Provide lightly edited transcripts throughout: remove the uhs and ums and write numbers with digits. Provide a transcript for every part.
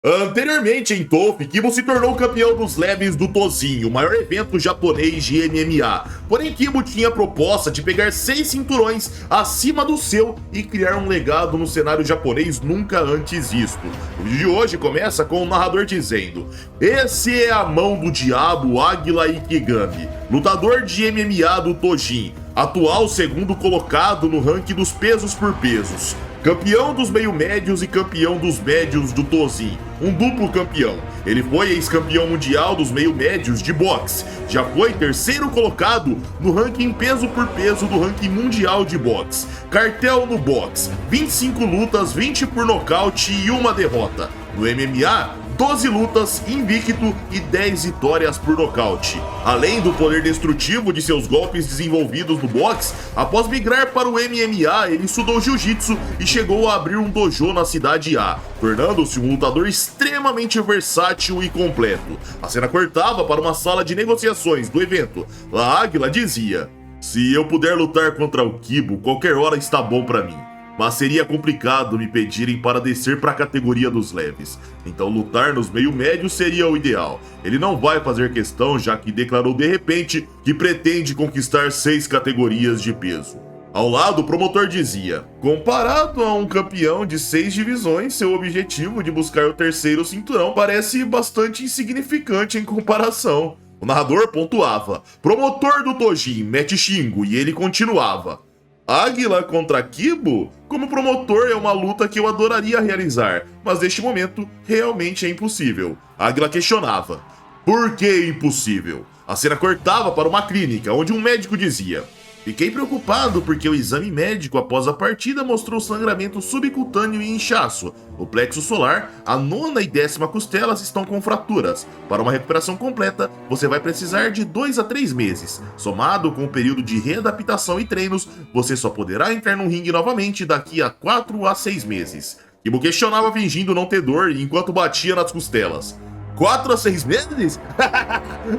Anteriormente em TOF, Kibo se tornou campeão dos leves do Tozinho, o maior evento japonês de MMA. Porém, Kibo tinha a proposta de pegar 6 cinturões acima do seu e criar um legado no cenário japonês nunca antes visto. O vídeo de hoje começa com o narrador dizendo: "Esse é a mão do diabo Águila Ikigami, lutador de MMA do Tojin, atual segundo colocado no ranking dos pesos por pesos. Campeão dos meio-médios e campeão dos médios do Tozin, um duplo campeão. Ele foi ex-campeão mundial dos meio-médios de boxe. Já foi terceiro colocado no ranking peso por peso do ranking mundial de boxe. Cartel no boxe, 25 lutas, 20 por nocaute e uma derrota. No MMA, 12 lutas, invicto e 10 vitórias por nocaute. Além do poder destrutivo de seus golpes desenvolvidos no boxe, após migrar para o MMA, ele estudou jiu-jitsu e chegou a abrir um dojo na cidade A, tornando-se um lutador extremamente versátil e completo. A cena cortava para uma sala de negociações do evento. A Águila dizia: "Se eu puder lutar contra o Kibo, qualquer hora está bom para mim. Mas seria complicado me pedirem para descer para a categoria dos leves. Então lutar nos meio-médios seria o ideal. Ele não vai fazer questão, já que declarou de repente que pretende conquistar 6 categorias de peso." Ao lado, o promotor dizia: "Comparado a um campeão de 6 divisões, seu objetivo de buscar o terceiro cinturão parece bastante insignificante em comparação." O narrador pontuava: "Promotor do Tojin, mete xingo", e ele continuava: "Águila contra Kibo? Como promotor é uma luta que eu adoraria realizar, mas neste momento realmente é impossível." Águila questionava: "Por que impossível?" A cena cortava para uma clínica, onde um médico dizia: "Fiquei preocupado porque o exame médico após a partida mostrou sangramento subcutâneo e inchaço. O plexo solar, a 9ª e 10ª costelas estão com fraturas. Para uma recuperação completa, você vai precisar de 2 a 3 meses. Somado com o período de readaptação e treinos, você só poderá entrar no ringue novamente daqui a 4 a 6 meses." Kibo questionava fingindo não ter dor enquanto batia nas costelas. 4 a 6 meses?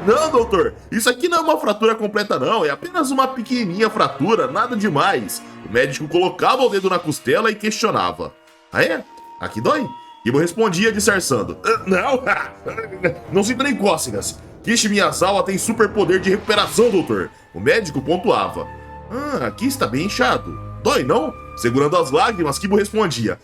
"Não, doutor, isso aqui não é uma fratura completa não, é apenas uma pequenininha fratura, nada demais." O médico colocava o dedo na costela e questionava: "Ah é? Aqui dói?" Kibo respondia disfarçando: "Não, não sinto nem cócegas. Kishi Miyazawa tem superpoder de recuperação, doutor." O médico pontuava: "Aqui está bem inchado. Dói não?" Segurando as lágrimas, Kibo respondia: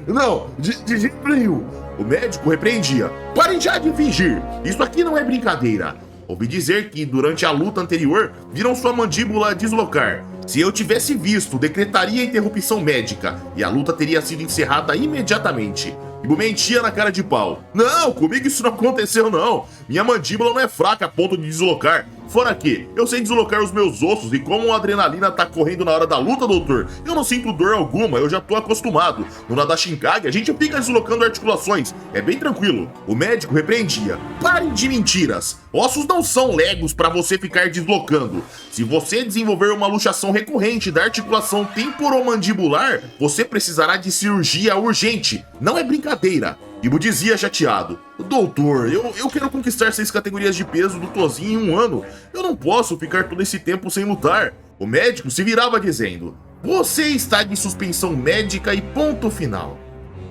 "Não, de jeito nenhum." O médico repreendia: "Parem já de fingir, isso aqui não é brincadeira." Ouvi dizer que durante a luta anterior viram sua mandíbula deslocar. Se eu tivesse visto, decretaria interrupção médica e a luta teria sido encerrada imediatamente. Kibo mentia na cara de pau: "Não, comigo isso não aconteceu não. Minha mandíbula não é fraca a ponto de deslocar. Fora que, eu sei deslocar os meus ossos e como a adrenalina tá correndo na hora da luta, doutor, eu não sinto dor alguma, eu já tô acostumado. No Nadashinkage, a gente fica deslocando articulações, é bem tranquilo." O médico repreendia: "Parem de mentiras. Ossos não são legos pra você ficar deslocando. Se você desenvolver uma luxação recorrente da articulação temporomandibular, você precisará de cirurgia urgente. Não é brincadeira." Kibo dizia chateado: "Doutor, eu quero conquistar 6 categorias de peso do Tozin em um ano. Eu não posso ficar todo esse tempo sem lutar." O médico se virava dizendo: "Você está de suspensão médica e ponto final."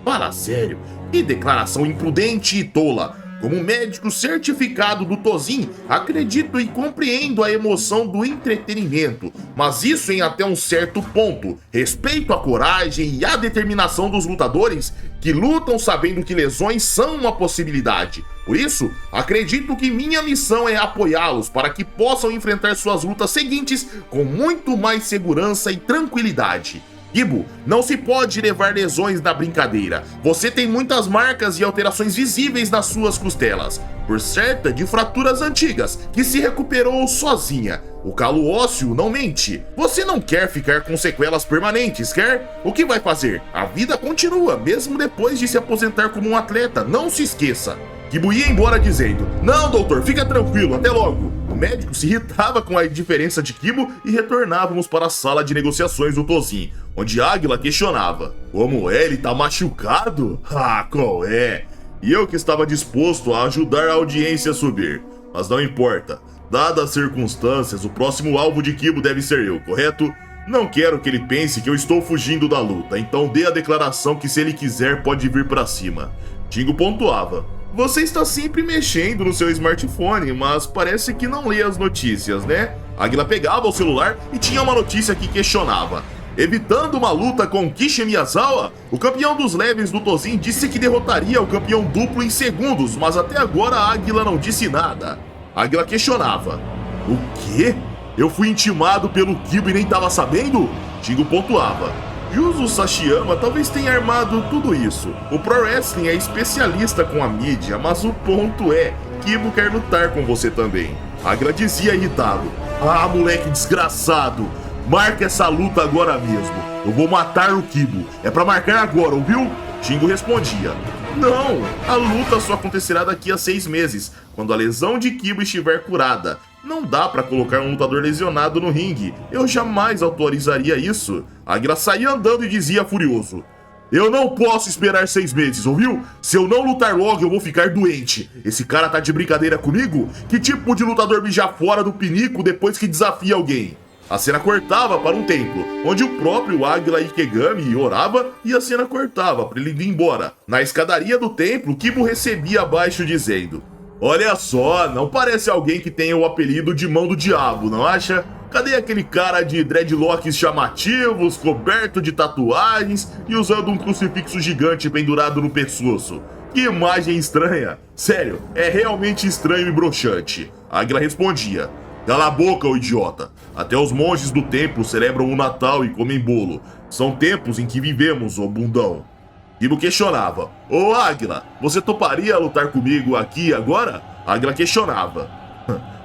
Fala sério, que declaração imprudente e tola. Como médico certificado do Tozin, acredito e compreendo a emoção do entretenimento, mas isso em até um certo ponto. Respeito a coragem e a determinação dos lutadores que lutam sabendo que lesões são uma possibilidade. Por isso, acredito que minha missão é apoiá-los para que possam enfrentar suas lutas seguintes com muito mais segurança e tranquilidade. Kibo, não se pode levar lesões na brincadeira. Você tem muitas marcas e alterações visíveis nas suas costelas, por certa de fraturas antigas, que se recuperou sozinha. O calo ósseo não mente. Você não quer ficar com sequelas permanentes, quer? O que vai fazer? A vida continua, mesmo depois de se aposentar como um atleta, não se esqueça." Kibo ia embora dizendo: "Não, doutor, fica tranquilo, até logo." O médico se irritava com a indiferença de Kibo e retornávamos para a sala de negociações do Tozin, onde Águila questionava: "Como é? Ele tá machucado? Ah, qual é?" E eu que estava disposto a ajudar a audiência a subir. Mas não importa. Dadas as circunstâncias, o próximo alvo de Kibo deve ser eu, correto? Não quero que ele pense que eu estou fugindo da luta, então dê a declaração que se ele quiser pode vir pra cima. Jingo pontuava. Você está sempre mexendo no seu smartphone, mas parece que não lê as notícias, né? Águila pegava o celular e tinha uma notícia que questionava. Evitando uma luta com Kishi Miyazawa, o campeão dos leves do Tozin disse que derrotaria o campeão duplo em segundos, mas até agora a Águila não disse nada. A Águila questionava. O quê? Eu fui intimado pelo Kibo e nem tava sabendo? Jingo pontuava. Yuzo Sashiyama talvez tenha armado tudo isso. O Pro Wrestling é especialista com a mídia, mas o ponto é, Kibo quer lutar com você também. Águila dizia irritado. Ah, moleque desgraçado. Marca essa luta agora mesmo. Eu vou matar o Kibo. É pra marcar agora, ouviu? Jingo respondia. Não, a luta só acontecerá daqui a 6 meses, quando a lesão de Kibo estiver curada. Não dá pra colocar um lutador lesionado no ringue. Eu jamais autorizaria isso. Águila saía andando e dizia furioso. Eu não posso esperar 6 meses, ouviu? Se eu não lutar logo, eu vou ficar doente. Esse cara tá de brincadeira comigo? Que tipo de lutador mija fora do pinico depois que desafia alguém? A cena cortava para um templo, onde o próprio Águila Ikegami orava e a cena cortava para ele ir embora. Na escadaria do templo, Kibo recebia abaixo dizendo: Olha só, não parece alguém que tenha o apelido de Mão do Diabo, não acha? Cadê aquele cara de dreadlocks chamativos, coberto de tatuagens e usando um crucifixo gigante pendurado no pescoço? Que imagem estranha! Sério, é realmente estranho e broxante. Águila respondia: Cala a boca, ô idiota. Até os monges do templo celebram o Natal e comem bolo. São tempos em que vivemos, ô bundão. Kibo questionava. Ô Águila, você toparia lutar comigo aqui e agora? Águila questionava.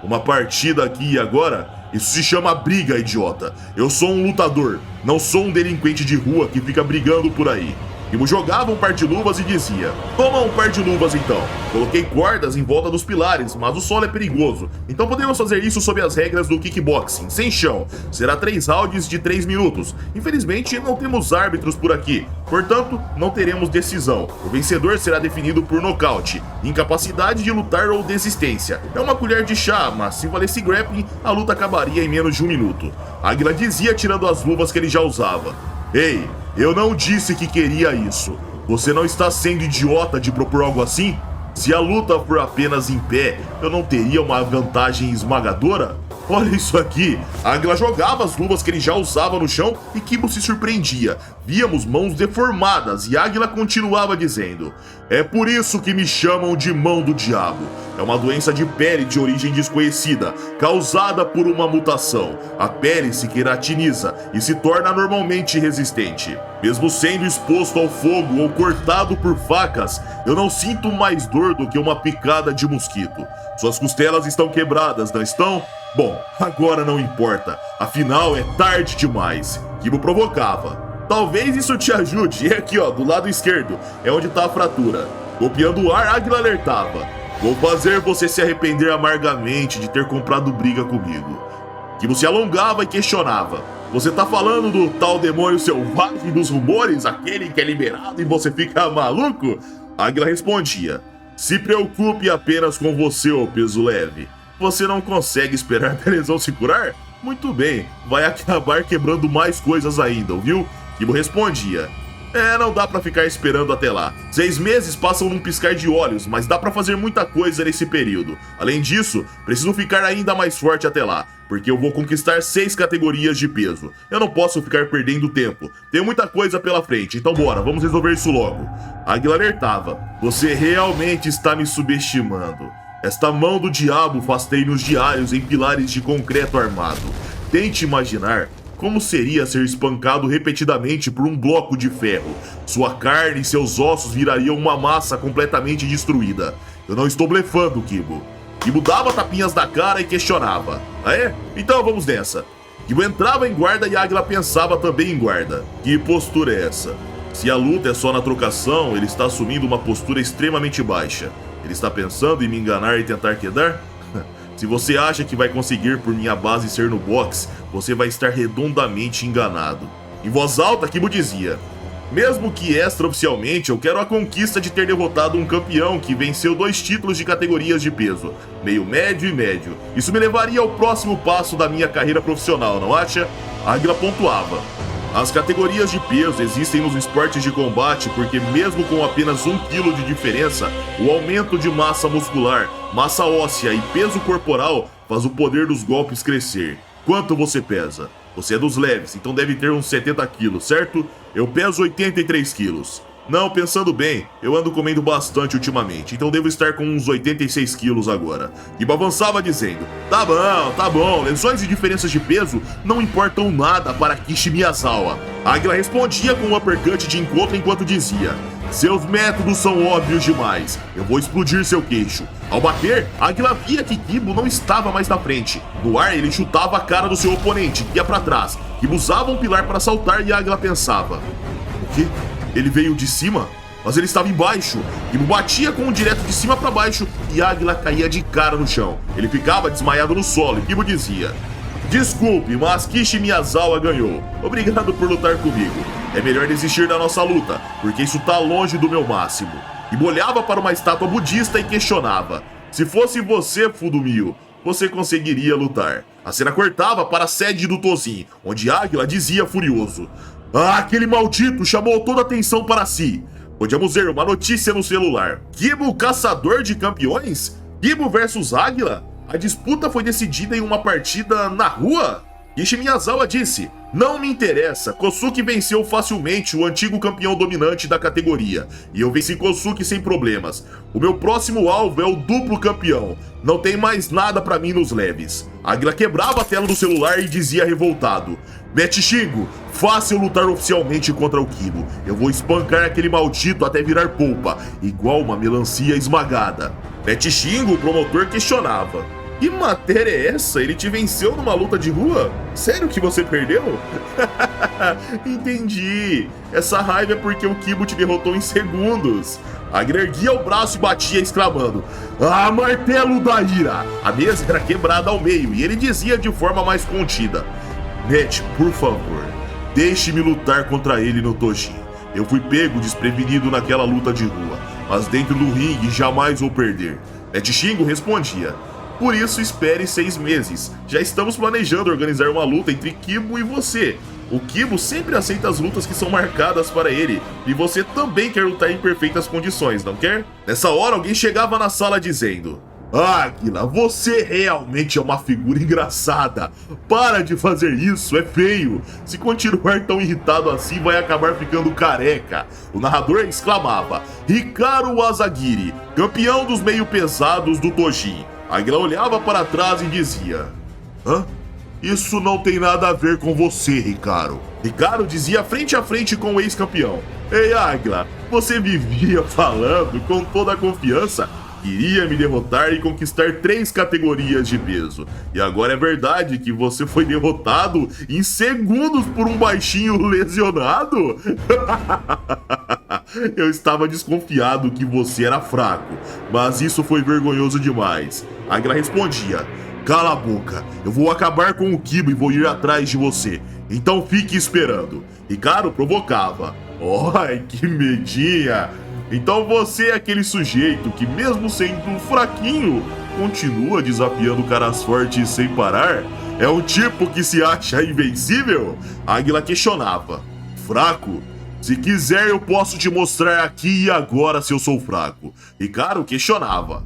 Uma partida aqui e agora? Isso se chama briga, idiota. Eu sou um lutador, não sou um delinquente de rua que fica brigando por aí. Kibo jogava um par de luvas e dizia: Toma um par de luvas então. Coloquei cordas em volta dos pilares, mas o solo é perigoso. Então podemos fazer isso sob as regras do kickboxing, sem chão. Será 3 rounds de 3 minutos. Infelizmente não temos árbitros por aqui, portanto não teremos decisão. O vencedor será definido por nocaute, incapacidade de lutar ou desistência. É uma colher de chá, mas se valesse grappling, a luta acabaria em menos de 1 minuto. Águila dizia tirando as luvas que ele já usava. Ei, eu não disse que queria isso. Você não está sendo idiota de propor algo assim? Se a luta for apenas em pé, eu não teria uma vantagem esmagadora? Olha isso aqui. A Águila jogava as luvas que ele já usava no chão e Kibo se surpreendia. Víamos mãos deformadas e Águila continuava dizendo: É por isso que me chamam de Mão do Diabo. É uma doença de pele de origem desconhecida, causada por uma mutação. A pele se queratiniza e se torna normalmente resistente. Mesmo sendo exposto ao fogo ou cortado por facas, eu não sinto mais dor do que uma picada de mosquito. Suas costelas estão quebradas, não estão? Bom, agora não importa. Afinal, é tarde demais. Kibo provocava. Talvez isso te ajude. E aqui, ó, do lado esquerdo, é onde tá a fratura. Copiando o ar, Águila alertava. Vou fazer você se arrepender amargamente de ter comprado briga comigo. Kibo se alongava e questionava. Você tá falando do tal demônio selvagem dos rumores, aquele que é liberado e você fica maluco? Águila respondia. Se preocupe apenas com você, ô peso leve. Você não consegue esperar a lesão se curar? Muito bem, vai acabar quebrando mais coisas ainda, ouviu? Kibo respondia. Não dá pra ficar esperando até lá. 6 meses passam num piscar de olhos, mas dá pra fazer muita coisa nesse período. Além disso, preciso ficar ainda mais forte até lá, porque eu vou conquistar 6 categorias de peso. Eu não posso ficar perdendo tempo. Tenho muita coisa pela frente, então bora, vamos resolver isso logo. Águila alertava. Você realmente está me subestimando. Esta mão do diabo faz treinos diários em pilares de concreto armado. Tente imaginar como seria ser espancado repetidamente por um bloco de ferro. Sua carne e seus ossos virariam uma massa completamente destruída. Eu não estou blefando, Kibo. Kibo dava tapinhas na cara e questionava. Ah é? Então vamos nessa. Kibo entrava em guarda e Águila pensava também em guarda. Que postura é essa? Se a luta é só na trocação, ele está assumindo uma postura extremamente baixa. Ele está pensando em me enganar e tentar quedar? Se você acha que vai conseguir por minha base ser no boxe, você vai estar redondamente enganado. Em voz alta, Kibo dizia. Mesmo que extraoficialmente, eu quero a conquista de ter derrotado um campeão que venceu 2 títulos de categorias de peso, meio médio e médio. Isso me levaria ao próximo passo da minha carreira profissional, não acha? Águila pontuava. As categorias de peso existem nos esportes de combate porque mesmo com apenas 1 quilo de diferença, o aumento de massa muscular, massa óssea e peso corporal faz o poder dos golpes crescer. Quanto você pesa? Você é dos leves, então deve ter uns 70 quilos, certo? Eu peso 83 quilos. Não, pensando bem, eu ando comendo bastante ultimamente, então devo estar com uns 86 quilos agora. Kiba avançava dizendo, tá bom, lesões e diferenças de peso não importam nada para Kishi Miyazawa. Águila respondia com um uppercut de encontro enquanto dizia, seus métodos são óbvios demais, eu vou explodir seu queixo. Ao bater, Águila via que Kibo não estava mais na frente. No ar, ele chutava a cara do seu oponente, que ia para trás. Kibo usava um pilar para saltar e Águila pensava, o quê? Ele veio de cima, mas ele estava embaixo. Kibo batia com um direto de cima para baixo e Águila caía de cara no chão. Ele ficava desmaiado no solo e Kibo dizia, desculpe, mas Kishi Miyazawa ganhou. Obrigado por lutar comigo. É melhor desistir da nossa luta, porque isso tá longe do meu máximo. Kibo olhava para uma estátua budista e questionava, se fosse você, Fudumio, você conseguiria lutar. A cena cortava para a sede do Tozin, onde Águila dizia furioso, ah, aquele maldito chamou toda a atenção para si. Podíamos ver uma notícia no celular. Kibo, caçador de campeões? Kibo versus Águila? A disputa foi decidida em uma partida na rua? Kishi Miyazawa disse, não me interessa, Kosuke venceu facilmente o antigo campeão dominante da categoria, e eu venci Kosuke sem problemas. O meu próximo alvo é o duplo campeão, não tem mais nada pra mim nos leves. Águila quebrava a tela do celular e dizia revoltado, Mete Shingo, faça eu lutar oficialmente contra o Kibo. Eu vou espancar aquele maldito até virar polpa, igual uma melancia esmagada. Mete Shingo, o promotor, questionava. Que matéria é essa? Ele te venceu numa luta de rua? Sério que você perdeu? Entendi. Essa raiva é porque o Kibo te derrotou em segundos. Águila erguia o braço e batia exclamando, ah, martelo da ira! A mesa era quebrada ao meio e ele dizia de forma mais contida, Net, por favor, deixe-me lutar contra ele no Tojin. Eu fui pego desprevenido naquela luta de rua, mas dentro do ringue jamais vou perder. Net Shingo respondia, por isso espere 6 meses. Já estamos planejando organizar uma luta entre Kibo e você. O Kibo sempre aceita as lutas que são marcadas para ele, e você também quer lutar em perfeitas condições, não quer? Nessa hora alguém chegava na sala dizendo, Águila, você realmente é uma figura engraçada. Para de fazer isso, é feio. Se continuar tão irritado assim, vai acabar ficando careca. O narrador exclamava, Hikaru Asagiri, campeão dos meio pesados do Tojin. Águila olhava para trás e dizia, hã? Isso não tem nada a ver com você, Hikaru. Hikaru dizia frente a frente com o ex-campeão. Ei, Águila, você vivia falando com toda a confiança queria me derrotar e conquistar 3 categorias de peso. E agora é verdade que você foi derrotado em segundos por um baixinho lesionado? Eu estava desconfiado que você era fraco, mas isso foi vergonhoso demais. Águila respondia, cala a boca, eu vou acabar com o Kibo e vou ir atrás de você. Então fique esperando. Hikaru provocava. Ai, que medinha! Então você é aquele sujeito que, mesmo sendo fraquinho, continua desafiando caras fortes sem parar? É o tipo que se acha invencível? Águila questionava. Fraco? Se quiser eu posso te mostrar aqui e agora se eu sou fraco. Hikaru questionava.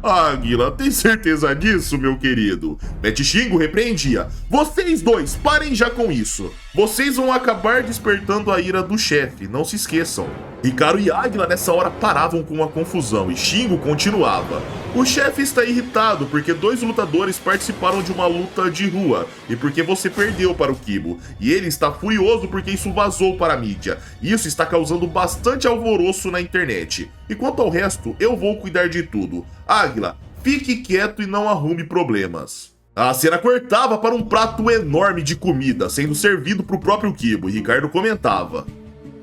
Águila, tem certeza disso, meu querido? Mete Shingo repreendia. Vocês dois, parem já com isso. Vocês vão acabar despertando a ira do chefe, não se esqueçam. Hikaru e Águila nessa hora paravam com a confusão e Shingo continuava. O chefe está irritado porque 2 lutadores participaram de uma luta de rua e porque você perdeu para o Kibo. E ele está furioso porque isso vazou para a mídia. Isso está causando bastante alvoroço na internet. E quanto ao resto, eu vou cuidar de tudo. Águila, fique quieto e não arrume problemas. A cena cortava para um prato enorme de comida sendo servido para o próprio Kibo e Ricardo comentava.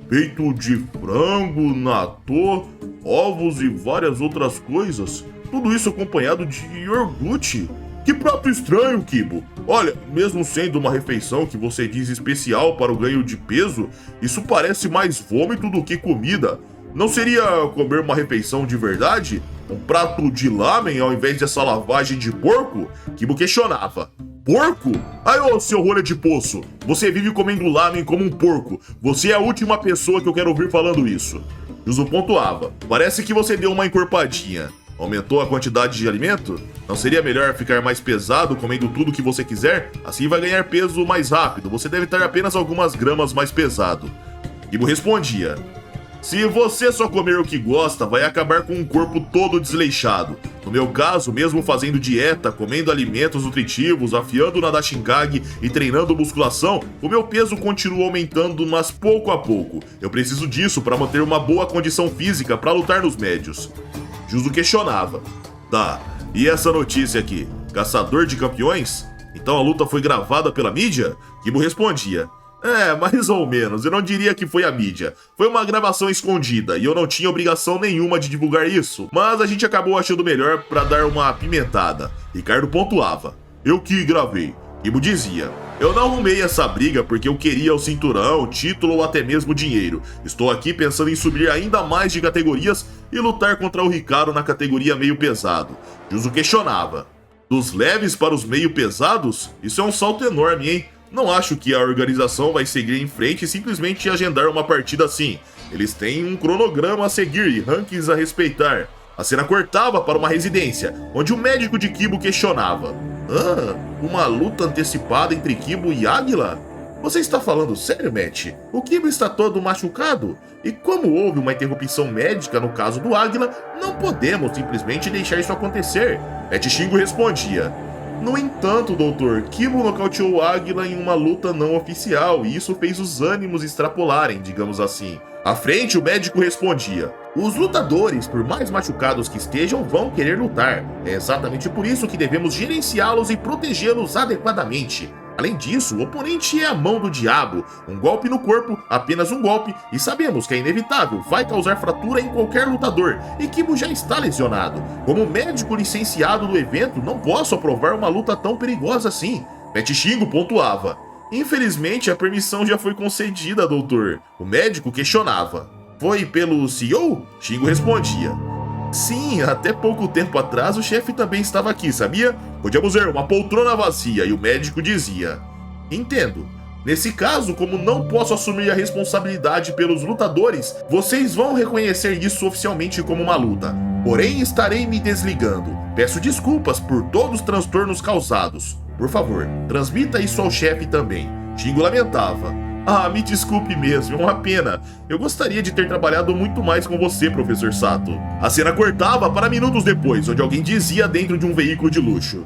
Peito de frango, natô, ovos e várias outras coisas. Tudo isso acompanhado de iogurte. Que prato estranho, Kibo. Olha, mesmo sendo uma refeição que você diz especial para o ganho de peso, isso parece mais vômito do que comida. Não seria comer uma refeição de verdade? Um prato de lamen ao invés dessa lavagem de porco? Kibo questionava. Porco? Ai, ô, seu rolha de poço, você vive comendo lamen como um porco. Você é a última pessoa que eu quero ouvir falando isso. Juzo pontuava. Parece que você deu uma encorpadinha. Aumentou a quantidade de alimento? Não seria melhor ficar mais pesado comendo tudo que você quiser? Assim vai ganhar peso mais rápido. Você deve estar apenas algumas gramas mais pesado. Kibo respondia. Se você só comer o que gosta, vai acabar com um corpo todo desleixado. No meu caso, mesmo fazendo dieta, comendo alimentos nutritivos, afiando o Nadashinkage e treinando musculação, o meu peso continua aumentando, mas pouco a pouco. Eu preciso disso para manter uma boa condição física para lutar nos médios. Juzo questionava. Tá, e essa notícia aqui? Caçador de campeões? Então a luta foi gravada pela mídia? Kibo respondia. Mais ou menos, eu não diria que foi a mídia. Foi uma gravação escondida e eu não tinha obrigação nenhuma de divulgar isso, mas a gente acabou achando melhor pra dar uma apimentada. Ricardo pontuava. Eu que gravei. Kibo dizia. Eu não arrumei essa briga porque eu queria o cinturão, título ou até mesmo dinheiro. Estou aqui pensando em subir ainda mais de categorias e lutar contra o Ricardo na categoria meio pesado. Juzo questionava. Dos leves para os meio pesados? Isso é um salto enorme, hein? Não acho que a organização vai seguir em frente e simplesmente agendar uma partida assim. Eles têm um cronograma a seguir e rankings a respeitar. A cena cortava para uma residência, onde o médico de Kibo questionava. Uma luta antecipada entre Kibo e Águila? Você está falando sério, Matt? O Kibo está todo machucado? E como houve uma interrupção médica no caso do Águila, não podemos simplesmente deixar isso acontecer. Matt Shingo respondia. No entanto, doutor, Kibo nocauteou o Águila em uma luta não oficial e isso fez os ânimos extrapolarem, digamos assim. À frente, o médico respondia. Os lutadores, por mais machucados que estejam, vão querer lutar. É exatamente por isso que devemos gerenciá-los e protegê-los adequadamente. Além disso, o oponente é a mão do diabo. Um golpe no corpo, apenas um golpe, e sabemos que é inevitável, vai causar fratura em qualquer lutador, e Kibo já está lesionado. Como médico licenciado do evento, não posso aprovar uma luta tão perigosa assim. Matt Shingo pontuava. Infelizmente, a permissão já foi concedida, doutor. O médico questionava. Foi pelo CEO? Shingo respondia. Sim, até pouco tempo atrás o chefe também estava aqui, sabia? Podíamos ver uma poltrona vazia e o médico dizia. Entendo. Nesse caso, como não posso assumir a responsabilidade pelos lutadores, vocês vão reconhecer isso oficialmente como uma luta. Porém, estarei me desligando. Peço desculpas por todos os transtornos causados. Por favor, transmita isso ao chefe também. Shingo lamentava. Me desculpe mesmo, é uma pena. Eu gostaria de ter trabalhado muito mais com você, professor Sato. A cena cortava para minutos depois, onde alguém dizia dentro de um veículo de luxo.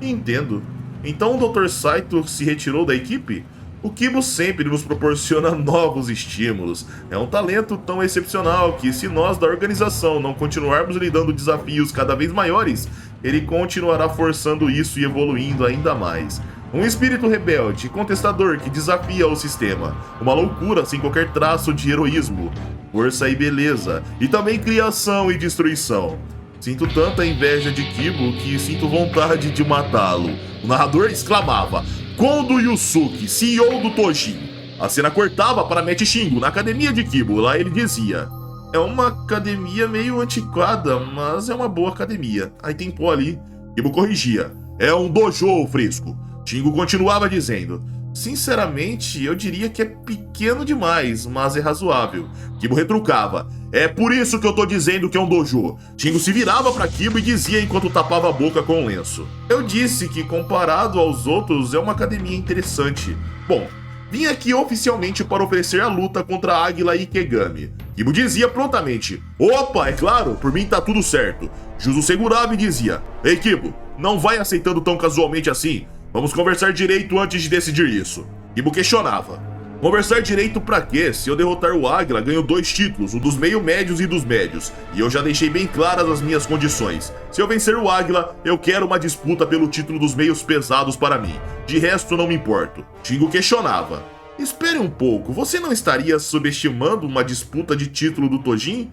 Entendo. Então o Dr. Saito se retirou da equipe? O Kibo sempre nos proporciona novos estímulos. É um talento tão excepcional que, se nós da organização não continuarmos lhe dando desafios cada vez maiores, ele continuará forçando isso e evoluindo ainda mais. Um espírito rebelde, contestador que desafia o sistema. Uma loucura sem qualquer traço de heroísmo, força e beleza, e também criação e destruição. Sinto tanta inveja de Kibo que sinto vontade de matá-lo. O narrador exclamava, Kondo Yusuke, CEO do Tojin. A cena cortava para Matt Shingo na academia de Kibo. Lá ele dizia, é uma academia meio antiquada, mas é uma boa academia. Aí tem pó ali. Kibo corrigia, é um dojo fresco. Shingo continuava dizendo, sinceramente, eu diria que é pequeno demais, mas é razoável. Kibo retrucava, é por isso que eu tô dizendo que é um dojo. Shingo se virava pra Kibo e dizia enquanto tapava a boca com um lenço. Eu disse que comparado aos outros é uma academia interessante. Bom, vim aqui oficialmente para oferecer a luta contra Águila e Ikegami. Kibo dizia prontamente, opa, é claro, por mim tá tudo certo. Juzo segurava e dizia, ei Kibo, não vai aceitando tão casualmente assim. Vamos conversar direito antes de decidir isso. Kibo questionava. Conversar direito pra quê? Se eu derrotar o Águila, ganho 2 títulos, o dos meio-médios e dos médios. E eu já deixei bem claras as minhas condições. Se eu vencer o Águila, eu quero uma disputa pelo título dos meios pesados para mim. De resto, não me importo. Shingo questionava. Espere um pouco, você não estaria subestimando uma disputa de título do Tojin?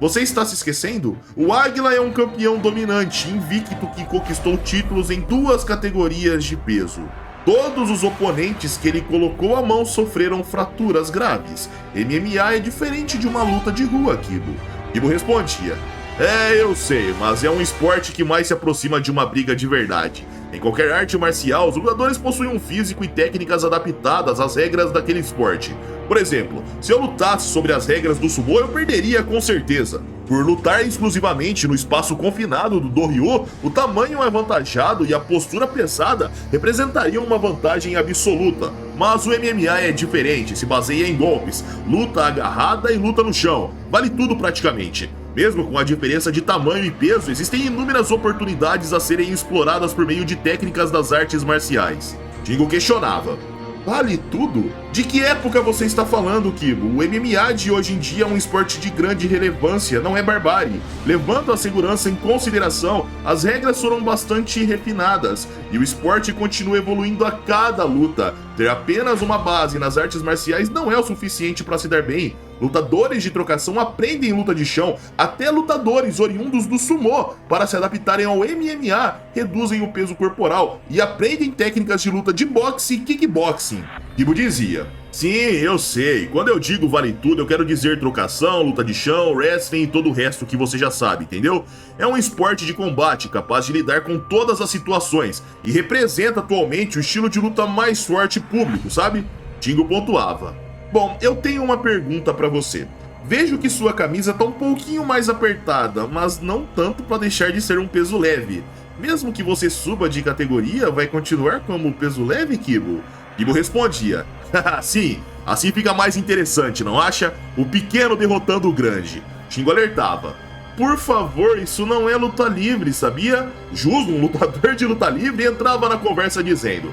Você está se esquecendo? O Águila é um campeão dominante, invicto que conquistou títulos em 2 categorias de peso. Todos os oponentes que ele colocou a mão sofreram fraturas graves. MMA é diferente de uma luta de rua, Kibo. Kibo respondia. Eu sei, mas é um esporte que mais se aproxima de uma briga de verdade. Em qualquer arte marcial, os lutadores possuem um físico e técnicas adaptadas às regras daquele esporte. Por exemplo, se eu lutasse sobre as regras do sumô, eu perderia com certeza. Por lutar exclusivamente no espaço confinado do Doryu, o tamanho é avantajado e a postura pesada representaria uma vantagem absoluta. Mas o MMA é diferente, se baseia em golpes, luta agarrada e luta no chão. Vale tudo praticamente. Mesmo com a diferença de tamanho e peso, existem inúmeras oportunidades a serem exploradas por meio de técnicas das artes marciais. Jingo questionava: vale tudo? De que época você está falando, Kibo? O MMA de hoje em dia é um esporte de grande relevância, não é barbárie. Levando a segurança em consideração, as regras foram bastante refinadas e o esporte continua evoluindo a cada luta. Ter apenas uma base nas artes marciais não é o suficiente para se dar bem. Lutadores de trocação aprendem luta de chão, até lutadores oriundos do sumô, para se adaptarem ao MMA, reduzem o peso corporal e aprendem técnicas de luta de boxe e kickboxing. Kibo dizia: sim, eu sei, quando eu digo vale tudo eu quero dizer trocação, luta de chão, wrestling e todo o resto que você já sabe, entendeu? É um esporte de combate capaz de lidar com todas as situações e representa atualmente o estilo de luta mais forte público, sabe? Jingo pontuava: bom, eu tenho uma pergunta pra você. Vejo que sua camisa tá um pouquinho mais apertada, mas não tanto pra deixar de ser um peso leve. Mesmo que você suba de categoria, vai continuar como peso leve, Kibo? Kibo respondia: sim, assim fica mais interessante, não acha? O pequeno derrotando o grande. Jingo alertava: por favor, isso não é luta livre, sabia? Justo, um lutador de luta livre entrava na conversa dizendo: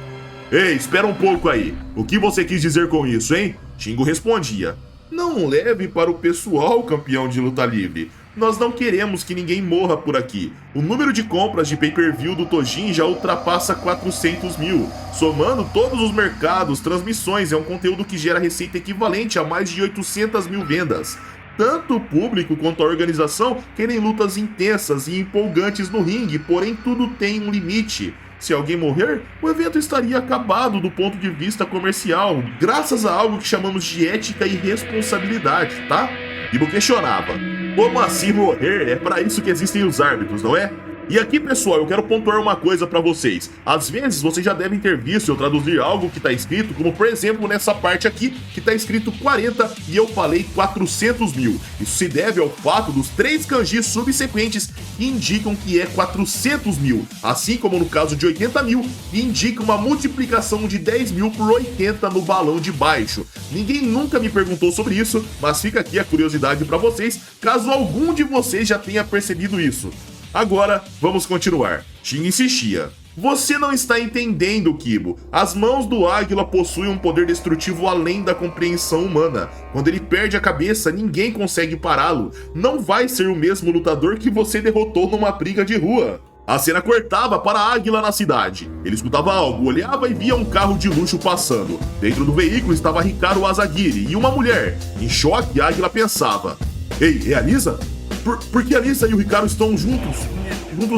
ei, espera um pouco aí, o que você quis dizer com isso, hein? Jingo respondia: não leve para o pessoal, campeão de luta livre. Nós não queremos que ninguém morra por aqui. O número de compras de pay-per-view do Tojin já ultrapassa 400 mil. Somando todos os mercados, transmissões, é um conteúdo que gera receita equivalente a mais de 800 mil vendas. Tanto o público quanto a organização querem lutas intensas e empolgantes no ringue, porém tudo tem um limite. Se alguém morrer, o evento estaria acabado do ponto de vista comercial, graças a algo que chamamos de ética e responsabilidade, tá? Ibo questionava: como assim morrer? É para isso que existem os árbitros, não é? E aqui, pessoal, eu quero pontuar uma coisa pra vocês. Às vezes, vocês já devem ter visto eu traduzir algo que tá escrito, como por exemplo nessa parte aqui, que tá escrito 40 e eu falei 400 mil. Isso se deve ao fato dos 3 kanjis subsequentes que indicam que é 400 mil, assim como no caso de 80 mil, indica uma multiplicação de 10 mil por 80 no balão de baixo. Ninguém nunca me perguntou sobre isso, mas fica aqui a curiosidade pra vocês, caso algum de vocês já tenha percebido isso. Agora, vamos continuar. Shin insistia: você não está entendendo, Kibo. As mãos do águila possuem um poder destrutivo além da compreensão humana. Quando ele perde a cabeça, ninguém consegue pará-lo. Não vai ser o mesmo lutador que você derrotou numa briga de rua. A cena cortava para a águila na cidade. Ele escutava algo, olhava e via um carro de luxo passando. Dentro do veículo estava Hikaru Asagiri e uma mulher. Em choque, a águila pensava: ei, é a Lisa? Por que a Lisa e o Hikaru estão juntos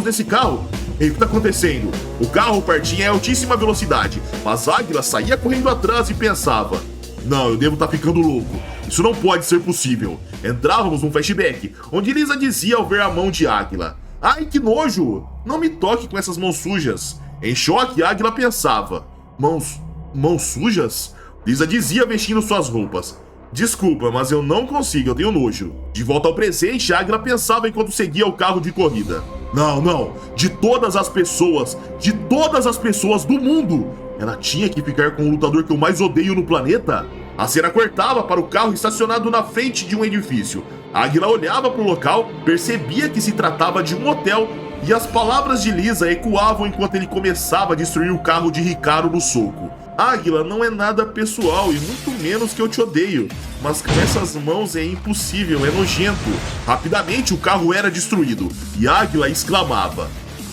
nesse carro? Ei, o que tá acontecendo? O carro partia em altíssima velocidade, mas a águila saía correndo atrás e pensava: não, eu devo estar ficando louco. Isso não pode ser possível. Entrávamos num flashback, onde Lisa dizia ao ver a mão de águila: ai, que nojo! Não me toque com essas mãos sujas. Em choque, a águila pensava: mãos sujas? Lisa dizia vestindo suas roupas: desculpa, mas eu não consigo, eu tenho nojo. De volta ao presente, a águila pensava enquanto seguia o carro de corrida: não, de todas as pessoas do mundo, ela tinha que ficar com o lutador que eu mais odeio no planeta? A cena cortava para o carro estacionado na frente de um edifício. A águila olhava para o local, percebia que se tratava de um hotel e as palavras de Lisa ecoavam enquanto ele começava a destruir o carro de Hikaru no soco. Águila, não é nada pessoal e muito menos que eu te odeio, mas com essas mãos é impossível, é nojento. Rapidamente o carro era destruído e Águila exclamava: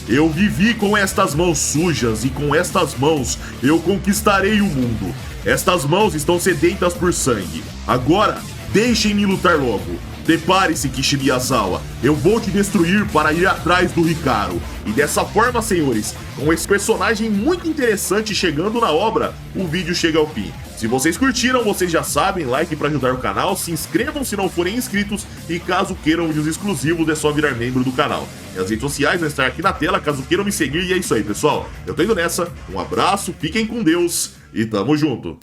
eu vivi com estas mãos sujas e com estas mãos eu conquistarei o mundo. Estas mãos estão sedentas por sangue. Agora, deixem-me lutar logo. Prepare-se, Kishi Miyazawa. Eu vou te destruir para ir atrás do Hikaru. E dessa forma, senhores, com esse personagem muito interessante chegando na obra, o vídeo chega ao fim. Se vocês curtiram, vocês já sabem, like para ajudar o canal, se inscrevam se não forem inscritos e caso queiram vídeos exclusivos é só virar membro do canal. Minhas redes sociais vão estar aqui na tela caso queiram me seguir e é isso aí, pessoal. Eu tô indo nessa, um abraço, fiquem com Deus e tamo junto.